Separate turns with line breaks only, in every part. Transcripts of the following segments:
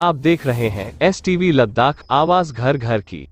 आप देख रहे हैं STV लद्दाख, आवाज घर घर की।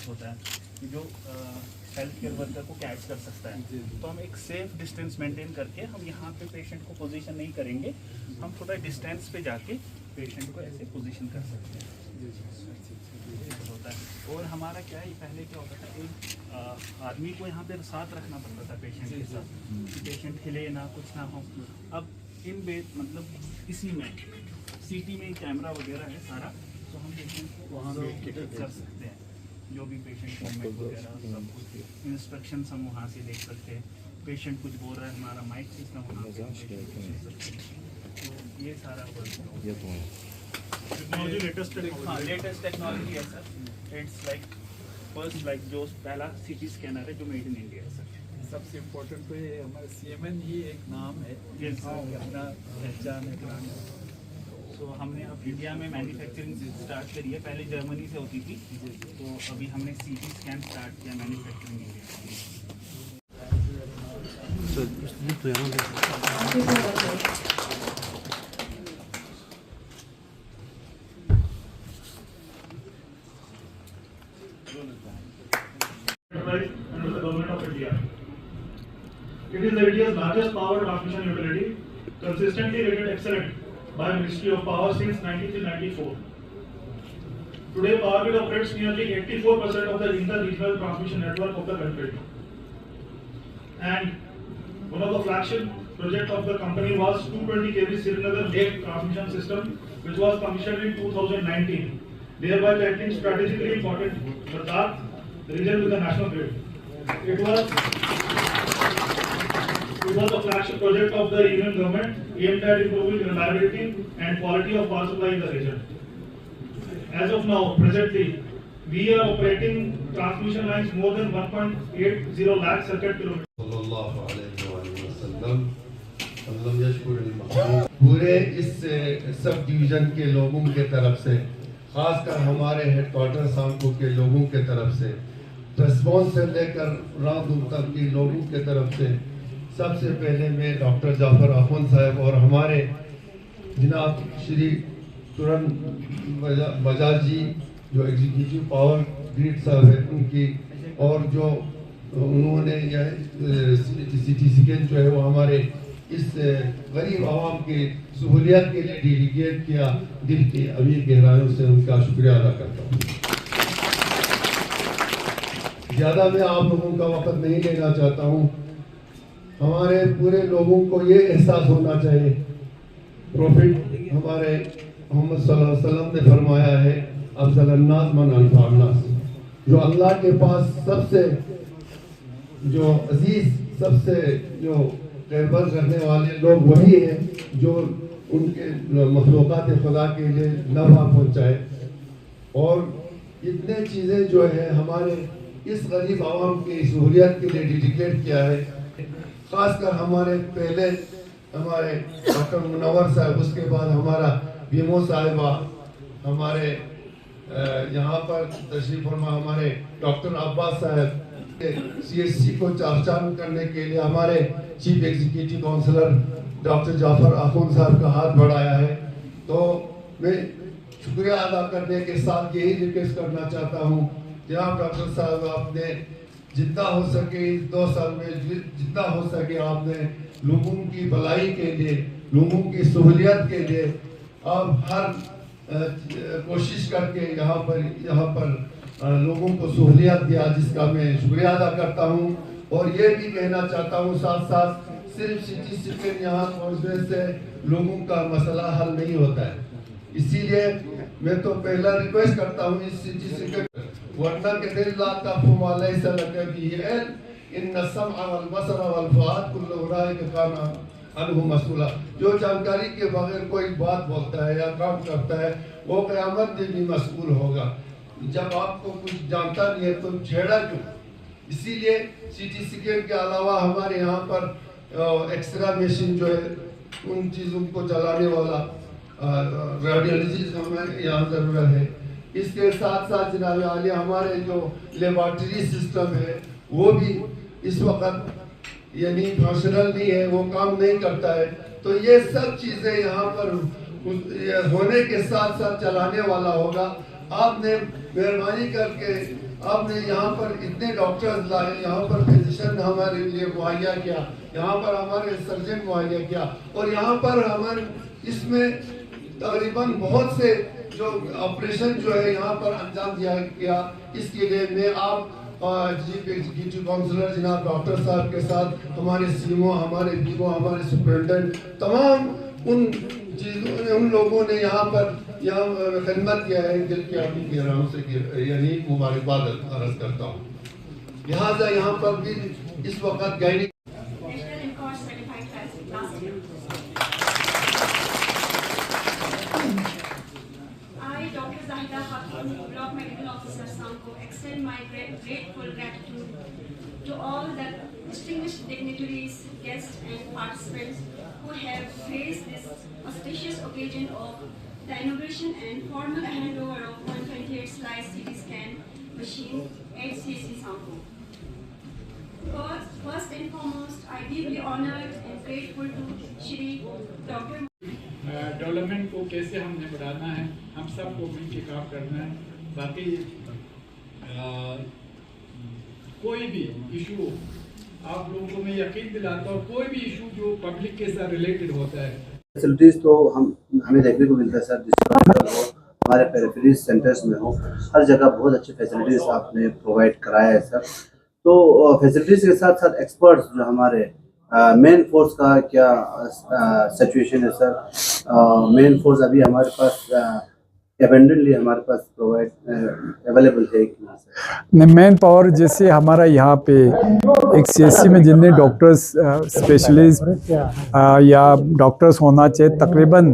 होता है जो हेल्थ केयर वर्कर को कैच कर सकता है, तो हम एक सेफ डिस्टेंस मेंटेन करके हम यहाँ पे पेशेंट को पोजीशन नहीं करेंगे, हम थोड़ा डिस्टेंस पे जाके पेशेंट को ऐसे पोजीशन कर सकते हैं होता है। और हमारा क्या है, पहले क्या होता था, एक आदमी को यहाँ पे साथ रखना पड़ता था पेशेंट के साथ, पेशेंट हिले ना कुछ ना हो। अब इन मतलब इसी में सीटी में कैमरा वगैरह है सारा, तो हम पेशेंट को वहाँ कर सकते हैं, जो भी पेशेंट मूवमेंट वगैरह सब कुछ इंस्ट्रक्शंस हम वहाँ से देख सकते हैं। पेशेंट कुछ बोल रहा है, हमारा माइक सिस्टम वहाँ पे, तो ये सारा लेटेस्ट टेक्नोलॉजी है sir. It's like first like जो पहला CT स्कैनर है जो मेड इन इंडिया है सर।
सबसे इम्पोर्टेंट तो ये हमारे CMN ही एक नाम है, अपना पहचान है।
तो हमने अब इंडिया में मैन्युफैक्चरिंग स्टार्ट करी है, पहले जर्मनी से होती थी, तो अभी हमने CT स्कैन स्टार्ट किया manufacturing India.
Under the government of India. It is India's largest power transmission utility, consistently rated excellent by Ministry of Power since 1994. Today, Power Grid operates nearly 84% of the inter-regional transmission network of the country. And one of the flagship projects of the company was 220 kV Srinagar Lake transmission system, which was commissioned in 2019, thereby connecting strategically important Ladakh region with the national grid. It was a flagship project of the Union government aimed at improving reliability and quality of power supply in the region. As of now, presently, we are operating transmission lines more than 1.80 lakh circuit kilometers.
पूरे इस sub division के लोगों के तरफ से, खासकर हमारे headquarter सांगपुर के लोगों के तरफ से, रिस्पॉन्स से लेकर रामपुर तक के लोगों के तरफ से, सबसे पहले मैं डॉक्टर जाफर अखुन साहब और हमारे जनाब श्री तुरन बजाज जी जो एग्जीक्यूटिव पावर ग्रिड साहब है उनकी, और जो उन्होंने यह CT स्कैन जो है वो हमारे इस गरीब आवाम की सहूलियत के लिए डेडिकेट किया, दिल की अमीर गहराइयों से उनका शुक्रिया अदा करता हूँ। ज़्यादा मैं आप लोगों का वक्त नहीं लेना चाहता हूँ। हमारे पूरे लोगों को ये एहसास होना चाहिए, प्रॉफिट हमारे मोहम्मद सल्लल्लाहु अलैहि वसल्लम ने फरमाया है, अफज़ल अन्नास मन अनफ़अ अन्नास, जो अल्लाह के पास सबसे जो अजीज, सबसे जो खैरबद करने वाले लोग वही हैं जो उनके मखलूक़ात खुदा के लिए नफ़ा पहुँचाए। और इतने चीज़ें जो है हमारे इस गरीब आवाम की सहूलियत के लिए डेडिकेट किया है। ख़ासकर हमारे पहले हमारे डॉक्टर मुनव्वर साहब, उसके बाद हमारा बीमो साहिबा, हमारे यहाँ पर तशरीफ फरमा हमारे डॉक्टर अब्बास साहब, CHC को चार करने के लिए हमारे chief executive councillor doctor Jafar Akhoon साहब का हाथ बढ़ाया है। तो मैं शुक्रिया अदा करने के साथ यही रिक्वेस्ट करना चाहता हूँ, जनाब डॉक्टर साहब, आपने जितना हो सके इस 2 साल में जितना हो सके आपने लोगों की भलाई के लिए, लोगों की सहूलियत के लिए आप हर कोशिश करके यहाँ पर लोगों को सहूलियत दिया, जिसका मैं शुक्रिया अदा करता हूँ। और ये भी कहना चाहता हूँ साथ साथ, सिर्फ CT स्कैन यहाँ पहुँचने से लोगों का मसला हल नहीं होता है। इसीलिए मैं तो पहला रिक्वेस्ट करता हूँ इस CT स्कैन, वरना के दिल ला तफ़ु मा लैसा लका बिही इल्म इन्न सम्अ वल बसर वल फुआद कुल्लु उलाइका काना अन्हु मसूला। जो जानकारी के बगैर कोई बात बोलता है या काम करता है वो क़यामत में भी मसूल होगा। जब आपको कुछ जानता नहीं है तो छेड़ा क्यों? इसीलिए CT स्कैन के अलावा हमारे यहाँ पर एक्सरे मशीन जो है उन चीज़ों को चलाने वाला रेडियोलॉजिस्ट हमें यहाँ ज़रूरत है। इसके साथ साथ जनाब आलिया हमारे जो लेबॉर्ट्री सिस्टम है वो भी इस वक्त यानी फंक्शनल नहीं है, वो काम नहीं करता है। तो ये सब चीज़ें यहाँ पर होने के साथ साथ चलाने वाला होगा। आपने मेहरबानी करके आपने यहाँ पर इतने डॉक्टर्स लाए, यहाँ पर फिजिशियन हमारे लिए मुहैया किया, यहाँ पर हमारे सर्जन मुहैया किया, और यहाँ पर हमारे इसमें तकरीबन बहुत से जो ऑपरेशन जो है यहाँ पर अंजाम दिया गया। इसके लिए मैं आप चीफ एग्जीक्यूटिव काउंसलर जनाब डॉक्टर साहब के साथ हमारे सीमो, हमारे बीमो, हमारे सुपरिटेंडेंट, तमाम उन लोगों ने यहाँ पर खिदमत किया है, दिल की अपनी गहराइयों से यानी मुबारकबाद अर्ज करता हूँ। लिहाजा यहाँ पर भी इस वक्त gynae
Block Medical Officer Sanko, extend my grateful gratitude to all the distinguished dignitaries, guests and participants who have graced this auspicious occasion of the inauguration and formal handover of 128 slice CT scan machine at CHC Sanko. First and foremost, I deeply honored and grateful to Shri Dr.
Development को कैसे हमने बढ़ाना है, हम सबको मिलकर काम करना है। बाकी कोई भी इशू आप लोगों को मैं यकीन दिलाता हूँ, कोई भी इशू जो पब्लिक के साथ रिलेटेड होता है,
फैसिलिटीज़ तो हमें देखने को मिलता है सर, हमारे पेरिफेरी सेंटर्स में हो, हर जगह बहुत अच्छी फैसिलिटीज़ आपने प्रोवाइड कराया है सर। तो फैसिलिटीज़ के साथ साथ एक्सपर्ट्स जो हमारे मेन फोर्स का क्या सिचुएशन है सर? मेन फोर्स अभी हमारे पास एबेंडेंटली हमारे पास प्रोवाइड अवेलेबल है कि
नहीं? मैन पावर जैसे हमारा यहाँ पे एक CHC में जितने डॉक्टर्स स्पेशलिस्ट या डॉक्टर्स होना चाहिए तकरीबन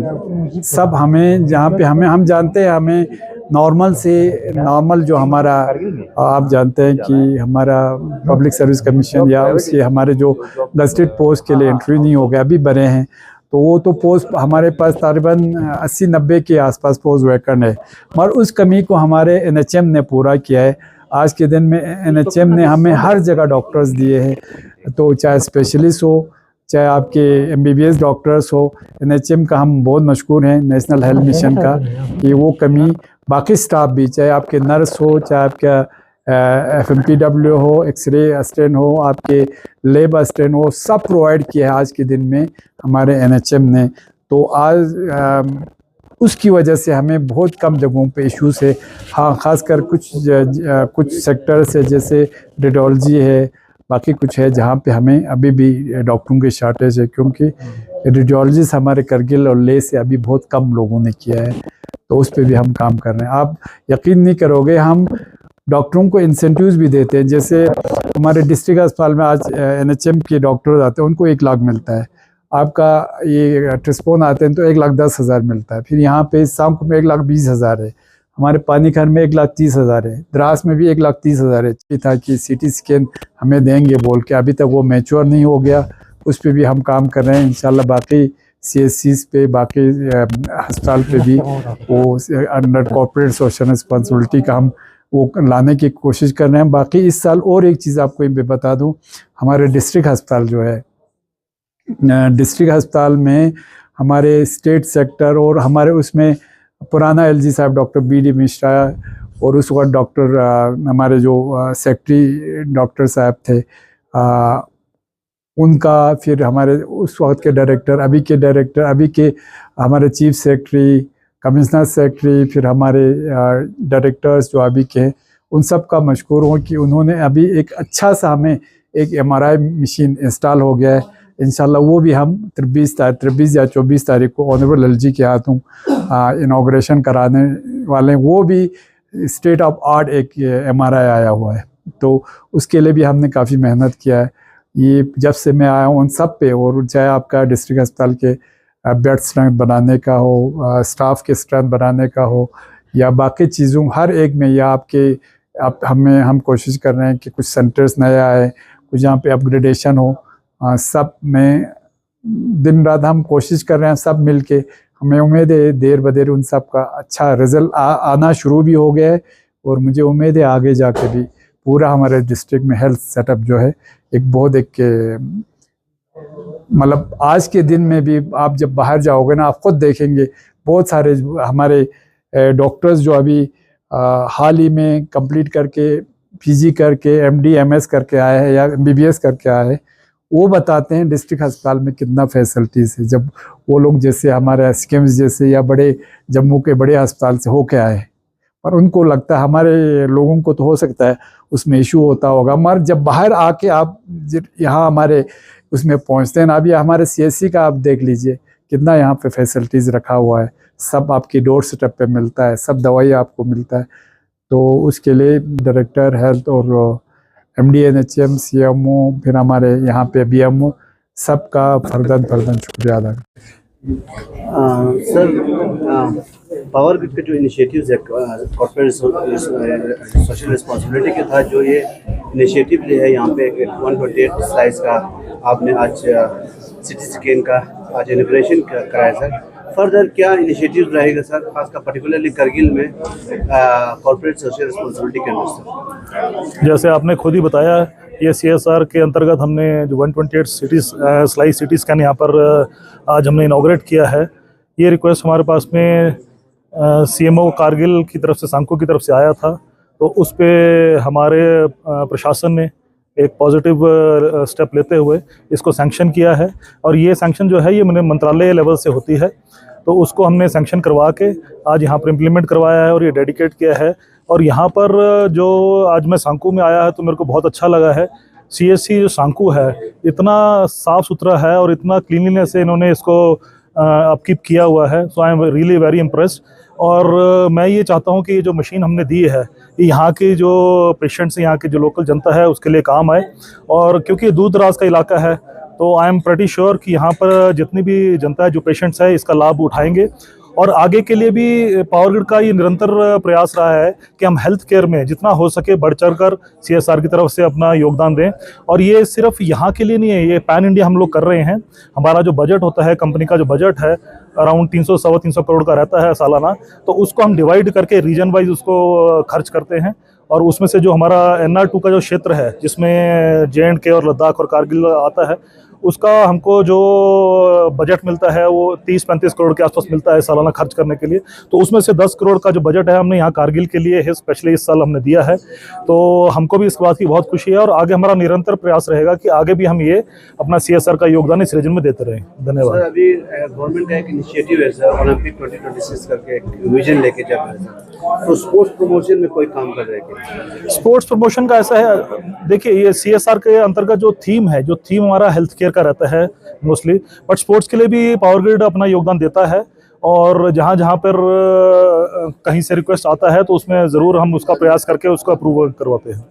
सब हमें जहाँ पे हम जानते हैं, हमें नॉर्मल जो हमारा आप जानते हैं कि हमारा पब्लिक सर्विस कमीशन या उसके हमारे जो गजटेड पोस्ट के लिए इंटरव्यू नहीं हो गया, अभी बने हैं, तो वो तो पोस्ट हमारे पास तकरीबन 80-90 के आसपास पोस्ट वैकेंट है, मगर उस कमी को हमारे NHM ने पूरा किया है। आज के दिन में NHM ने हमें हर जगह डॉक्टर्स दिए हैं, तो चाहे स्पेशलिस्ट हो, चाहे आपके MBBS डॉक्टर्स हो, NHM का हम बहुत मशहूर हैं, नेशनल हेल्थ मिशन का, कि वो कमी बाकी स्टाफ भी, चाहे आपके नर्स हो, चाहे आपका FMPW हो, एक्सरे असिस्टेंट हो, आपके लेब असिस्टेंट, वो सब प्रोवाइड किया है आज के दिन में हमारे NHM ने। तो आज उसकी वजह से हमें बहुत कम जगहों पे इश्यूज है। हाँ, ख़ासकर कुछ सेक्टर्स है जैसे रेडियोलॉजी है, बाकी कुछ है जहाँ पे हमें अभी भी डॉक्टरों की शॉर्टेज है, क्योंकि रेडियोलॉजिस्ट हमारे करगिल और लेह से अभी बहुत कम लोगों ने किया है, तो उस पर भी हम काम कर रहे हैं। आप यकीन नहीं करोगे, हम डॉक्टरों को इंसेंटिव्स भी देते हैं। जैसे हमारे डिस्ट्रिक्ट अस्पताल में आज NHM के डॉक्टर आते हैं, उनको 1 लाख मिलता है। आपका ये ट्रिस्पोन आते हैं तो 1,10,000 मिलता है। फिर यहाँ पे सांको में 1,20,000 है, हमारे पानीखर में 1,30,000 है, द्रास में भी 1,30,000 है। ये था कि CT स्कैन हमें देंगे बोल के, अभी तक वो मैच्योर नहीं हो गया, उस पर भी हम काम कर रहे हैं। इंशाल्लाह बाकी CSCs पे, बाकी अस्पताल पे भी वो अंडर कॉर्पोरेट सोशल रिस्पॉन्सिबिलिटी का हम वो लाने की कोशिश कर रहे हैं। बाकी इस साल और एक चीज़ आपको ये बता दूं, हमारे डिस्ट्रिक्ट अस्पताल जो है, डिस्ट्रिक्ट अस्पताल में हमारे स्टेट सेक्टर और हमारे उसमें पुराना LG साहब डॉक्टर BD मिश्रा और उस वक्त डॉक्टर हमारे जो सेक्रेटरी डॉक्टर साहब थे उनका, फिर हमारे उस वक्त के डायरेक्टर, अभी के हमारे चीफ सेक्रेटरी, कमिश्नर सेक्रेटरी, फिर हमारे डायरेक्टर्स जो अभी के हैं, उन सब का मशकूर हूँ कि उन्होंने अभी एक अच्छा सा हमें एक MRI मशीन इंस्टॉल हो गया है। इंशाल्लाह वो भी हम 23 या 24 तारीख को ऑनरेबल LG के हाथों इनाग्रेशन कराने वाले हैं। वो भी स्टेट ऑफ आर्ट एक MRI आया हुआ है, तो उसके लिए भी हमने काफ़ी मेहनत किया है। ये जब से मैं आया हूँ उन सब पे, और चाहे आपका डिस्ट्रिक्ट अस्पताल के बेड स्ट्रेंथ बनाने का हो, स्टाफ के स्ट्रेंथ बनाने का हो, या बाकी चीज़ों हर एक में, या हम कोशिश कर रहे हैं कि कुछ सेंटर्स नए आए, कुछ जहाँ पे अपग्रेडेशन हो, सब में दिन रात हम कोशिश कर रहे हैं। सब मिलके हमें उम्मीद है देर बदेर उन सब का अच्छा रिजल्ट आना शुरू भी हो गया है, और मुझे उम्मीद है आगे जाके भी पूरा हमारे डिस्ट्रिक्ट में हेल्थ सेटअप जो है एक बहुत मतलब आज के दिन में भी आप जब बाहर जाओगे ना, आप खुद देखेंगे बहुत सारे हमारे डॉक्टर्स जो अभी हाल ही में कंप्लीट करके PG करके MD MS करके आए हैं या MBBS करके आए हैं, वो बताते हैं डिस्ट्रिक्ट अस्पताल में कितना फैसिलिटीज़ है। जब वो लोग जैसे हमारे SKIMS जैसे या बड़े जम्मू के बड़े अस्पताल से होके आए, पर उनको लगता है, हमारे लोगों को तो हो सकता है उसमें इशू होता होगा, मगर जब बाहर आके आप यहाँ हमारे उसमें पहुँचते हैं ना, अभी हमारे CSC का आप देख लीजिए कितना यहाँ पे फैसिलिटीज़ रखा हुआ है, सब आपकी डोर स्टेप पे मिलता है, सब दवाई आपको मिलता है। तो उसके लिए डायरेक्टर हेल्थ और MD NHM CMO, फिर हमारे यहाँ पे BMO, सबका फर्दन शुक्रिया अदा
सर। पावर ग्रिड के जो इनिशिएटिव्स है कॉर्पोरेट सोशल रिस्पॉन्सिबिलिटी के तहत, जो ये इनिशिएटिव जो है यहाँ पे 128 स्लाइस का आपने आज CT स्कैन का आज इनॉग्रेशन कराया सर, फर्दर क्या इनिशिएटिव रहेगा सर, खासकर पर्टिकुलरली करगिल में कॉर्पोरेट सोशल रिस्पॉन्सिबिलिटी के अंदर सर?
जैसे आपने खुद ही बताया, ये CSR के अंतर्गत हमने जो 128 स्लाइस CT स्कैन यहाँ पर आज हमने इनॉग्रेट किया है। ये रिक्वेस्ट हमारे पास में CMO कारगिल की तरफ से, सांको की तरफ से आया था, तो उस पे हमारे प्रशासन ने एक पॉजिटिव स्टेप लेते हुए इसको सैंक्शन किया है। और ये सैंक्शन जो है ये मैंने मंत्रालय लेवल से होती है, तो उसको हमने सैंक्शन करवा के आज यहाँ पर इम्प्लीमेंट करवाया है और ये डेडिकेट किया है। और यहाँ पर जो आज मैं सांको में आया है तो मेरे को बहुत अच्छा लगा है। CSC जो सांको है इतना साफ़ सुथरा है और इतना क्लीनलीनेस से इन्होंने इसको अपकीप किया हुआ है, so I am really very impressed. और मैं ये चाहता हूँ कि ये जो मशीन हमने दी है ये यहाँ के जो पेशेंट्स हैं, यहाँ की जो लोकल जनता है उसके लिए काम आए। और क्योंकि दूर दराज का इलाका है तो आई एम प्रेटी श्योर कि यहाँ पर जितनी भी जनता है, जो पेशेंट्स है, इसका लाभ उठाएंगे। और आगे के लिए भी पावर ग्रिड का ये निरंतर प्रयास रहा है कि हम हेल्थ केयर में जितना हो सके बढ़ चढ़ कर CSR की तरफ से अपना योगदान दें। और ये सिर्फ यहाँ के लिए नहीं है, ये पैन इंडिया हम लोग कर रहे हैं। हमारा जो बजट होता है, कंपनी का जो बजट है अराउंड 300-325 करोड़ का रहता है सालाना, तो उसको हम डिवाइड करके रीजन वाइज उसको खर्च करते हैं। और उसमें से जो हमारा NR2 का जो क्षेत्र है जिसमें J&K और लद्दाख और कारगिल आता है,
उसका हमको जो बजट मिलता है वो 30-35 करोड़ के आसपास मिलता है सालाना खर्च करने के लिए। तो उसमें से 10 करोड़ का जो बजट है हमने यहाँ कारगिल के लिए है, स्पेशली इस साल हमने दिया है। तो हमको भी इस बात की बहुत खुशी है और आगे हमारा निरंतर प्रयास रहेगा कि आगे भी हम ये अपना CSR का योगदान इस रीजन में देते रहें। धन्यवाद।
सर, अभी गवर्नमेंट का एक इनिशिएटिव है सर, ओलंपिक 2026 करके एक विजन लेके चल रहा है सर, तो स्पोर्ट्स प्रमोशन में कोई काम कर रहे हैं?
स्पोर्ट्स प्रमोशन का ऐसा है, देखिए ये CSR के अंतर्गत जो थीम हमारा हेल्थ केयर का रहता है मोस्टली, बट स्पोर्ट्स के लिए भी पावर ग्रिड अपना योगदान देता है और जहाँ जहाँ पर कहीं से रिक्वेस्ट आता है तो उसमें ज़रूर हम उसका प्रयास करके उसका अप्रूवल करवाते हैं।